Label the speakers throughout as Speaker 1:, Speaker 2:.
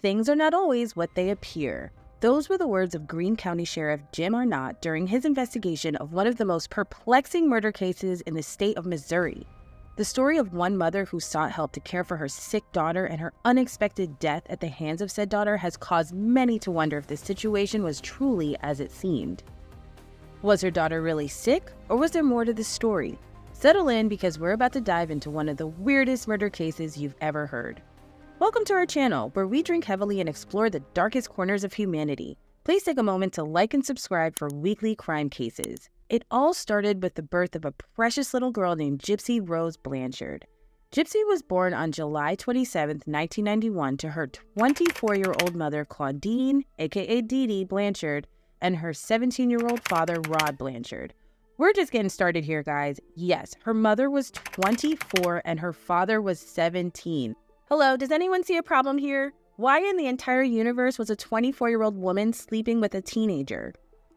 Speaker 1: Things are not always what they appear. Those were the words of Greene County Sheriff Jim Arnott during his investigation of one of the most perplexing murder cases in the state of Missouri. The story of one mother who sought help to care for her sick daughter and her unexpected death at the hands of said daughter has caused many to wonder if the situation was truly as it seemed. Was her daughter really sick, or was there more to this story? Settle in, because we're about to dive into one of the weirdest murder cases you've ever heard. Welcome to our channel, where we drink heavily and explore the darkest corners of humanity. Please take a moment to like and subscribe for weekly crime cases. It all started with the birth of a precious little girl named Gypsy Rose Blanchard. Gypsy was born on July 27, 1991 to her 24-year-old mother Claudine, aka Dee Dee Blanchard, and her 17-year-old father Rod Blanchard. We're just getting started here, guys. Yes, her mother was 24 and her father was 17. Hello, does anyone see a problem here? Why in the entire universe was a 24-year-old woman sleeping with a teenager?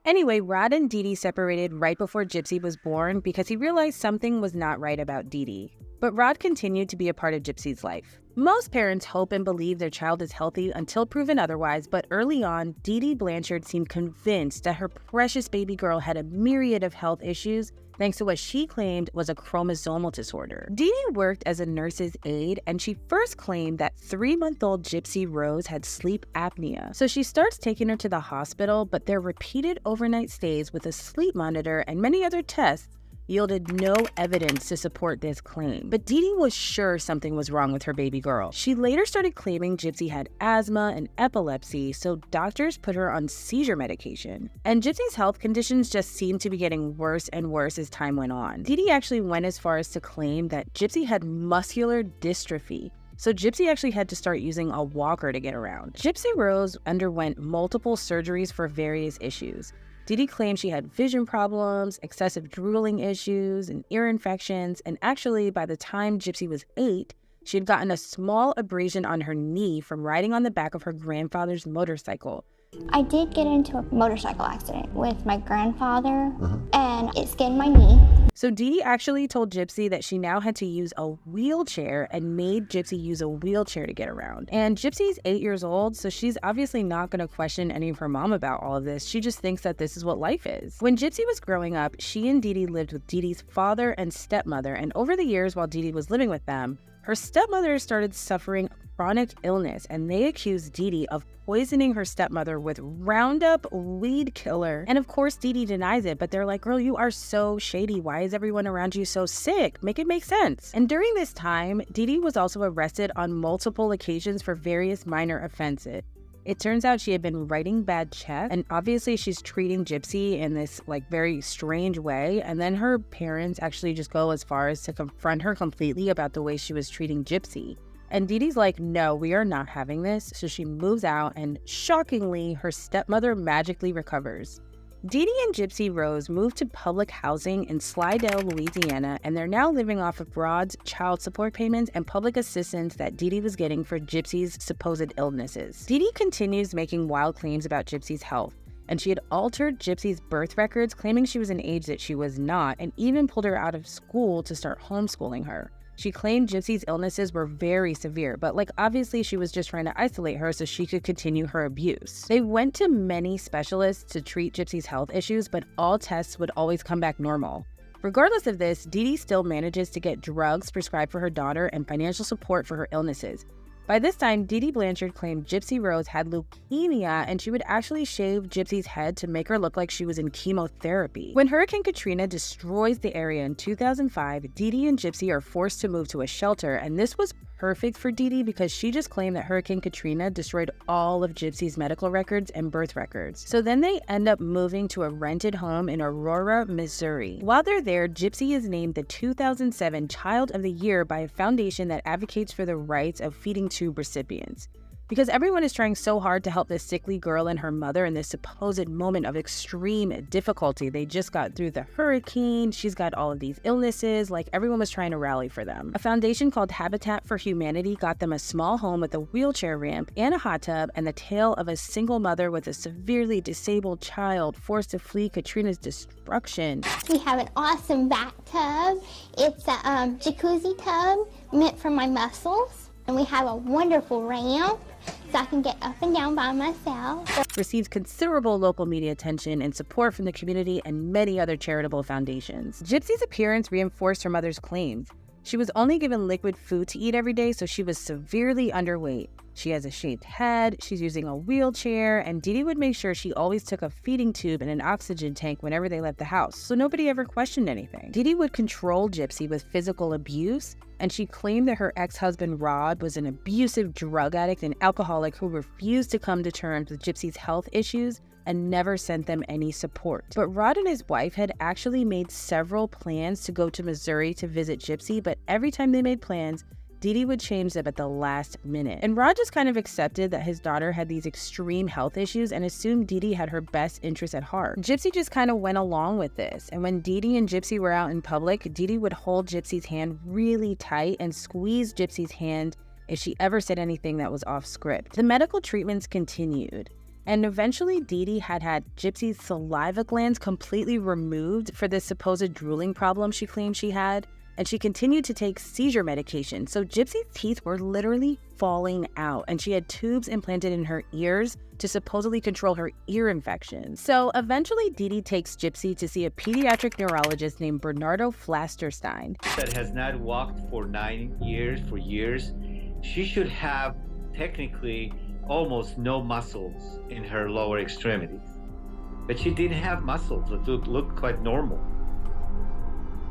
Speaker 1: Anyway, Rod and Dee Dee separated right before Gypsy was born because he realized something was not right about Dee Dee. But Rod continued to be a part of Gypsy's life. Most parents hope and believe their child is healthy until proven otherwise, but early on, Dee Dee Blanchard seemed convinced that her precious baby girl had a myriad of health issues thanks to what she claimed was a chromosomal disorder. Dee Dee worked as a nurse's aide, and she first claimed that 3-month-old Gypsy Rose had sleep apnea. So she starts taking her to the hospital, but their repeated overnight stays with a sleep monitor and many other tests yielded no evidence to support this claim. But Dee Dee was sure something was wrong with her baby girl. She later started claiming Gypsy had asthma and epilepsy, so doctors put her on seizure medication. And Gypsy's health conditions just seemed to be getting worse and worse as time went on. Dee Dee actually went as far as to claim that Gypsy had muscular dystrophy, so Gypsy actually had to start using a walker to get around. Gypsy Rose underwent multiple surgeries for various issues. Dee Dee claimed she had vision problems, excessive drooling issues, and ear infections, and actually, by the time Gypsy was 8, she had gotten a small abrasion on her knee from riding on the back of her grandfather's motorcycle.
Speaker 2: I did get into a motorcycle accident with my grandfather, and it skinned my knee.
Speaker 1: So Dee Dee actually told Gypsy that she now had to use a wheelchair and made Gypsy use a wheelchair to get around. And Gypsy's 8 years old, so she's obviously not going to question any of her mom about all of this. She just thinks that this is what life is. When Gypsy was growing up, she and Dee Dee lived with Dee Dee's father and stepmother, and over the years while Dee Dee was living with them, her stepmother started suffering chronic illness, and they accused Dee Dee of poisoning her stepmother with Roundup weed killer. And of course, Dee Dee denies it, but they're like, girl, you are so shady. Why is everyone around you so sick? Make it make sense. And during this time, Dee Dee was also arrested on multiple occasions for various minor offenses. It turns out she had been writing bad checks, and obviously she's treating Gypsy in this very strange way, and then her parents actually just go as far as to confront her completely about the way she was treating Gypsy. And Dee Dee's like, no, we are not having this, so she moves out, and shockingly, her stepmother magically recovers. Dee Dee and Gypsy Rose moved to public housing in Slidell, Louisiana, and they're now living off of Rod's child support payments and public assistance that Dee Dee was getting for Gypsy's supposed illnesses. Dee Dee continues making wild claims about Gypsy's health, and she had altered Gypsy's birth records, claiming she was an age that she was not, and even pulled her out of school to start homeschooling her. She claimed Gypsy's illnesses were very severe, but obviously she was just trying to isolate her so she could continue her abuse. They went to many specialists to treat Gypsy's health issues, but all tests would always come back normal. Regardless of this, Dee Dee still manages to get drugs prescribed for her daughter and financial support for her illnesses. By this time, Dee Dee Blanchard claimed Gypsy Rose had leukemia, and she would actually shave Gypsy's head to make her look like she was in chemotherapy. When Hurricane Katrina destroys the area in 2005, Dee Dee and Gypsy are forced to move to a shelter, and this was perfect for Dee Dee because she just claimed that Hurricane Katrina destroyed all of Gypsy's medical records and birth records. So then they end up moving to a rented home in Aurora, Missouri. While they're there, Gypsy is named the 2007 Child of the Year by a foundation that advocates for the rights of feeding tube recipients. Because everyone is trying so hard to help this sickly girl and her mother in this supposed moment of extreme difficulty. They just got through the hurricane, she's got all of these illnesses, everyone was trying to rally for them. A foundation called Habitat for Humanity got them a small home with a wheelchair ramp and a hot tub, and the tale of a single mother with a severely disabled child forced to flee Katrina's destruction.
Speaker 2: We have an awesome bathtub. It's a jacuzzi tub meant for my muscles. And we have a wonderful ramp. so I can get up and down by myself.
Speaker 1: Received considerable local media attention and support from the community and many other charitable foundations. Gypsy's appearance reinforced her mother's claims. She was only given liquid food to eat every day, so she was severely underweight. She has a shaved head, she's using a wheelchair, and Dee Dee would make sure she always took a feeding tube and an oxygen tank whenever they left the house, so nobody ever questioned anything. Dee Dee would control Gypsy with physical abuse, and she claimed that her ex-husband Rod was an abusive drug addict and alcoholic who refused to come to terms with Gypsy's health issues and never sent them any support. But Rod and his wife had actually made several plans to go to Missouri to visit Gypsy, but every time they made plans, Dee Dee would change them at the last minute. And Rod just kind of accepted that his daughter had these extreme health issues and assumed Dee Dee had her best interests at heart. Gypsy just kind of went along with this. And when Dee Dee and Gypsy were out in public, Dee Dee would hold Gypsy's hand really tight and squeeze Gypsy's hand if she ever said anything that was off script. The medical treatments continued. And eventually, Dee Dee had Gypsy's saliva glands completely removed for this supposed drooling problem she claimed she had, and she continued to take seizure medication, so Gypsy's teeth were literally falling out, and she had tubes implanted in her ears to supposedly control her ear infections. So eventually, Dee Dee takes Gypsy to see a pediatric neurologist named Bernardo Flasterstein.
Speaker 3: That has not walked for 9 years, for years. She should have technically almost no muscles in her lower extremities. But she didn't have muscles that looked quite normal.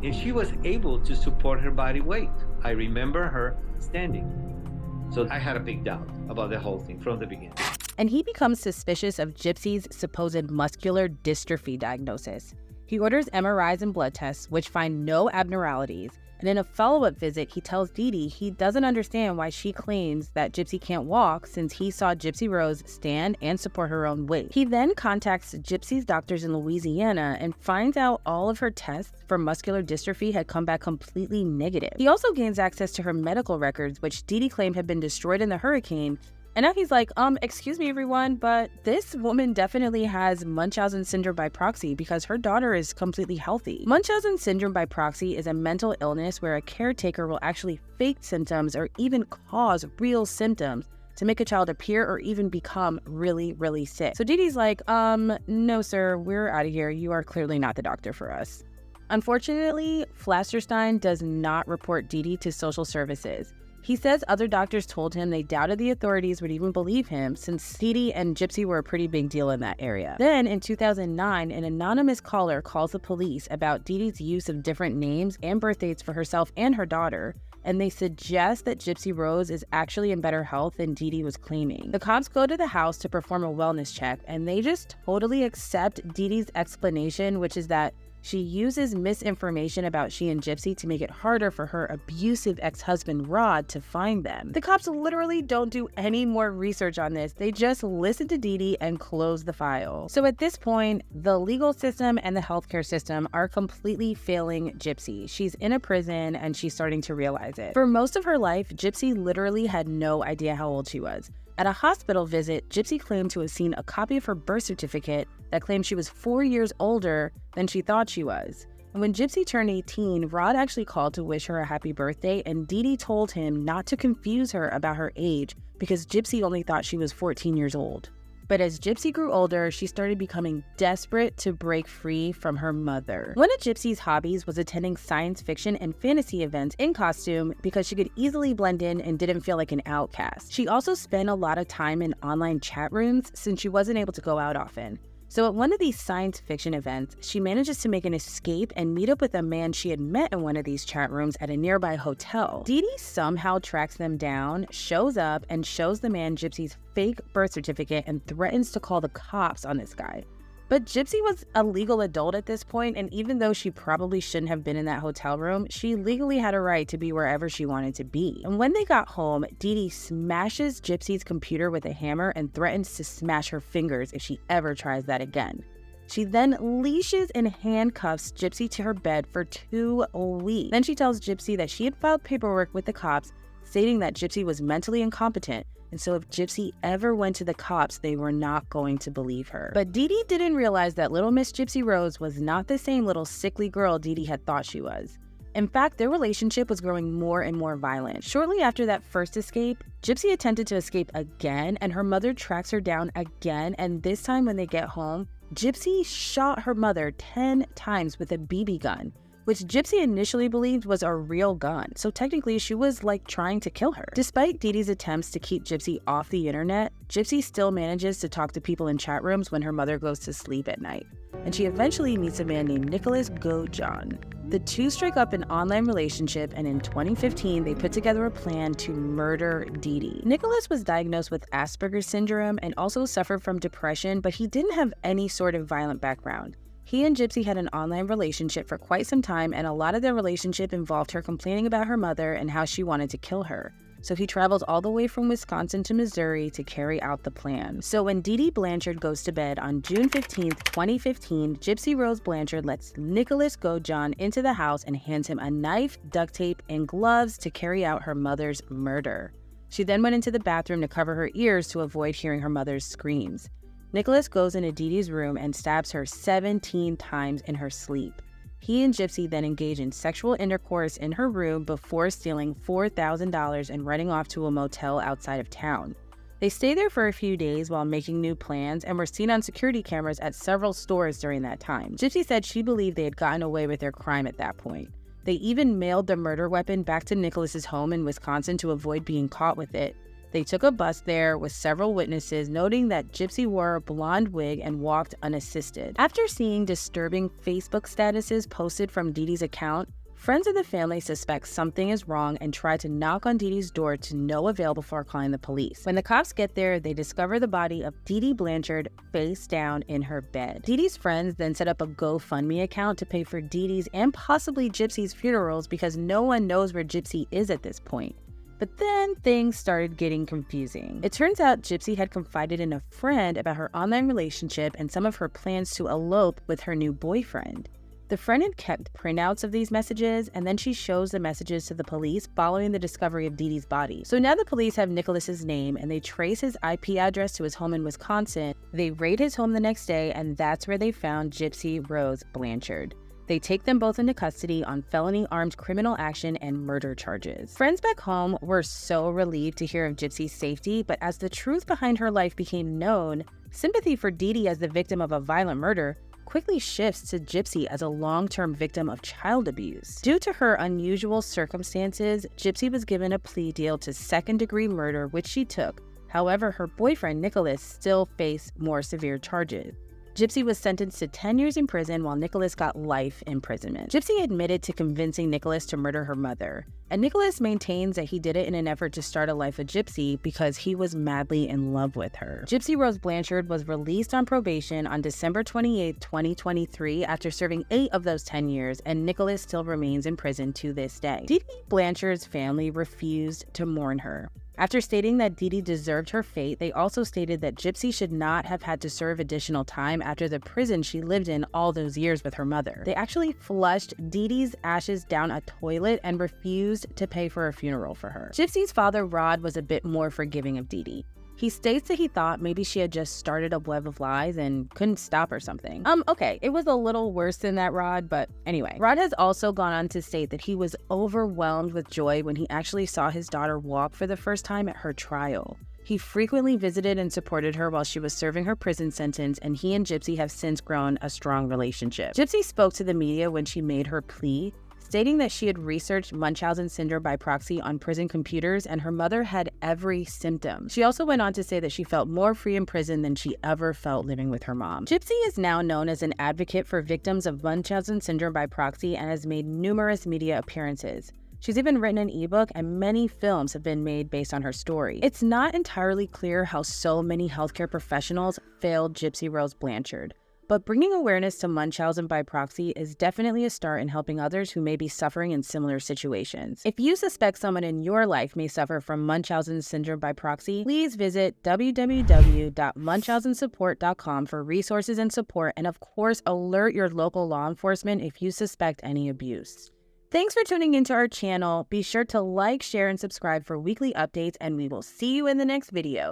Speaker 3: And she was able to support her body weight. I remember her standing. So I had a big doubt about the whole thing from the beginning.
Speaker 1: And he becomes suspicious of Gypsy's supposed muscular dystrophy diagnosis. He orders MRIs and blood tests, which find no abnormalities. And in a follow-up visit, he tells Dee Dee he doesn't understand why she claims that Gypsy can't walk since he saw Gypsy Rose stand and support her own weight. He then contacts Gypsy's doctors in Louisiana and finds out all of her tests for muscular dystrophy had come back completely negative. He also gains access to her medical records, which Dee Dee claimed had been destroyed in the hurricane. And now he's like, excuse me, everyone, but this woman definitely has Munchausen syndrome by proxy because her daughter is completely healthy. Munchausen syndrome by proxy is a mental illness where a caretaker will actually fake symptoms or even cause real symptoms to make a child appear or even become really, really sick. So Dee Dee's like, no, sir, we're out of here. You are clearly not the doctor for us. Unfortunately, Flasterstein does not report Dee Dee to social services. He says other doctors told him they doubted the authorities would even believe him since Dee Dee and Gypsy were a pretty big deal in that area. Then in 2009, an anonymous caller calls the police about Dee Dee's use of different names and birth dates for herself and her daughter, and they suggest that Gypsy Rose is actually in better health than Dee Dee was claiming. The cops go to the house to perform a wellness check, and they just totally accept Dee Dee's explanation, which is that she uses misinformation about she and Gypsy to make it harder for her abusive ex-husband Rod to find them. The cops literally don't do any more research on this. They just listen to Dee Dee and close the file. So at this point, the legal system and the healthcare system are completely failing Gypsy. She's in a prison and she's starting to realize it. For most of her life, Gypsy literally had no idea how old she was. At a hospital visit, Gypsy claimed to have seen a copy of her birth certificate that claimed she was 4 years older than she thought she was. And when Gypsy turned 18, Rod actually called to wish her a happy birthday, and Dee Dee told him not to confuse her about her age because Gypsy only thought she was 14 years old. But as Gypsy grew older, she started becoming desperate to break free from her mother. One of Gypsy's hobbies was attending science fiction and fantasy events in costume because she could easily blend in and didn't feel like an outcast. She also spent a lot of time in online chat rooms since she wasn't able to go out often. So at one of these science fiction events, she manages to make an escape and meet up with a man she had met in one of these chat rooms at a nearby hotel. Dee Dee somehow tracks them down, shows up, and shows the man Gypsy's fake birth certificate and threatens to call the cops on this guy. But Gypsy was a legal adult at this point, and even though she probably shouldn't have been in that hotel room, she legally had a right to be wherever she wanted to be. And when they got home, Dee Dee smashes Gypsy's computer with a hammer and threatens to smash her fingers if she ever tries that again. She then leashes and handcuffs Gypsy to her bed for 2 weeks. Then she tells Gypsy that she had filed paperwork with the cops stating that Gypsy was mentally incompetent, and so if Gypsy ever went to the cops, they were not going to believe her. But Dee Dee didn't realize that little Miss Gypsy Rose was not the same little sickly girl Dee Dee had thought she was. In fact, their relationship was growing more and more violent. Shortly after that first escape, Gypsy attempted to escape again, and her mother tracks her down again, and this time when they get home, Gypsy shot her mother 10 times with a BB gun, which Gypsy initially believed was a real gun, so technically she was like trying to kill her. Despite Dee Dee's attempts to keep Gypsy off the internet, Gypsy still manages to talk to people in chat rooms when her mother goes to sleep at night, and she eventually meets a man named Nicholas Gojan. The two strike up an online relationship, and in 2015, they put together a plan to murder Dee Dee. Nicholas was diagnosed with Asperger's syndrome and also suffered from depression, but he didn't have any sort of violent background. He and Gypsy had an online relationship for quite some time, and a lot of their relationship involved her complaining about her mother and how she wanted to kill her. So he traveled all the way from Wisconsin to Missouri to carry out the plan. So when Dee Dee Blanchard goes to bed on June 15, 2015, Gypsy Rose Blanchard lets Nicholas Gojan into the house and hands him a knife, duct tape, and gloves to carry out her mother's murder. She then went into the bathroom to cover her ears to avoid hearing her mother's screams. Nicholas goes into Dee Dee's room and stabs her 17 times in her sleep. He and Gypsy then engage in sexual intercourse in her room before stealing $4,000 and running off to a motel outside of town. They stay there for a few days while making new plans and were seen on security cameras at several stores during that time. Gypsy said she believed they had gotten away with their crime at that point. They even mailed the murder weapon back to Nicholas's home in Wisconsin to avoid being caught with it. They took a bus there with several witnesses, noting that Gypsy wore a blonde wig and walked unassisted. After seeing disturbing Facebook statuses posted from Dee Dee's account, friends of the family suspect something is wrong and try to knock on Dee Dee's door to no avail before calling the police. When the cops get there, they discover the body of Dee Dee Blanchard face down in her bed. Dee Dee's friends then set up a GoFundMe account to pay for Dee Dee's and possibly Gypsy's funerals because no one knows where Gypsy is at this point. But then things started getting confusing. It turns out Gypsy had confided in a friend about her online relationship and some of her plans to elope with her new boyfriend. The friend had kept printouts of these messages, and then she shows the messages to the police following the discovery of Dee Dee's body. So now the police have Nicholas's name, and they trace his IP address to his home in Wisconsin. They raid his home the next day, and that's where they found Gypsy Rose Blanchard. They take them both into custody on felony armed criminal action and murder charges. Friends back home were so relieved to hear of Gypsy's safety, but as the truth behind her life became known, sympathy for Dee Dee as the victim of a violent murder quickly shifts to Gypsy as a long-term victim of child abuse. Due to her unusual circumstances, Gypsy was given a plea deal to second-degree murder, which she took. However, her boyfriend Nicholas still faced more severe charges. Gypsy was sentenced to 10 years in prison while Nicholas got life imprisonment. Gypsy admitted to convincing Nicholas to murder her mother, and Nicholas maintains that he did it in an effort to start a life with Gypsy because he was madly in love with her. Gypsy Rose Blanchard was released on probation on December 28, 2023 after serving 8 of those 10 years, and Nicholas still remains in prison to this day. Dee Dee Blanchard's family refused to mourn her. After stating that Dee Dee deserved her fate, they also stated that Gypsy should not have had to serve additional time after the prison she lived in all those years with her mother. They actually flushed Dee Dee's ashes down a toilet and refused to pay for a funeral for her. Gypsy's father, Rod, was a bit more forgiving of Dee Dee. He states that he thought maybe she had just started a web of lies and couldn't stop or something. Okay, it was a little worse than that, Rod, but anyway. Rod has also gone on to state that he was overwhelmed with joy when he actually saw his daughter walk for the first time at her trial. He frequently visited and supported her while she was serving her prison sentence, and he and Gypsy have since grown a strong relationship. Gypsy spoke to the media when she made her plea, stating that she had researched Munchausen syndrome by proxy on prison computers and her mother had every symptom. She also went on to say that she felt more free in prison than she ever felt living with her mom. Gypsy is now known as an advocate for victims of Munchausen syndrome by proxy and has made numerous media appearances. She's even written an ebook, and many films have been made based on her story. It's not entirely clear how so many healthcare professionals failed Gypsy Rose Blanchard, but bringing awareness to Munchausen by proxy is definitely a start in helping others who may be suffering in similar situations. If you suspect someone in your life may suffer from Munchausen syndrome by proxy, please visit www.munchausensupport.com for resources and support, and of course, alert your local law enforcement if you suspect any abuse. Thanks for tuning into our channel. Be sure to like, share, and subscribe for weekly updates, and we will see you in the next video.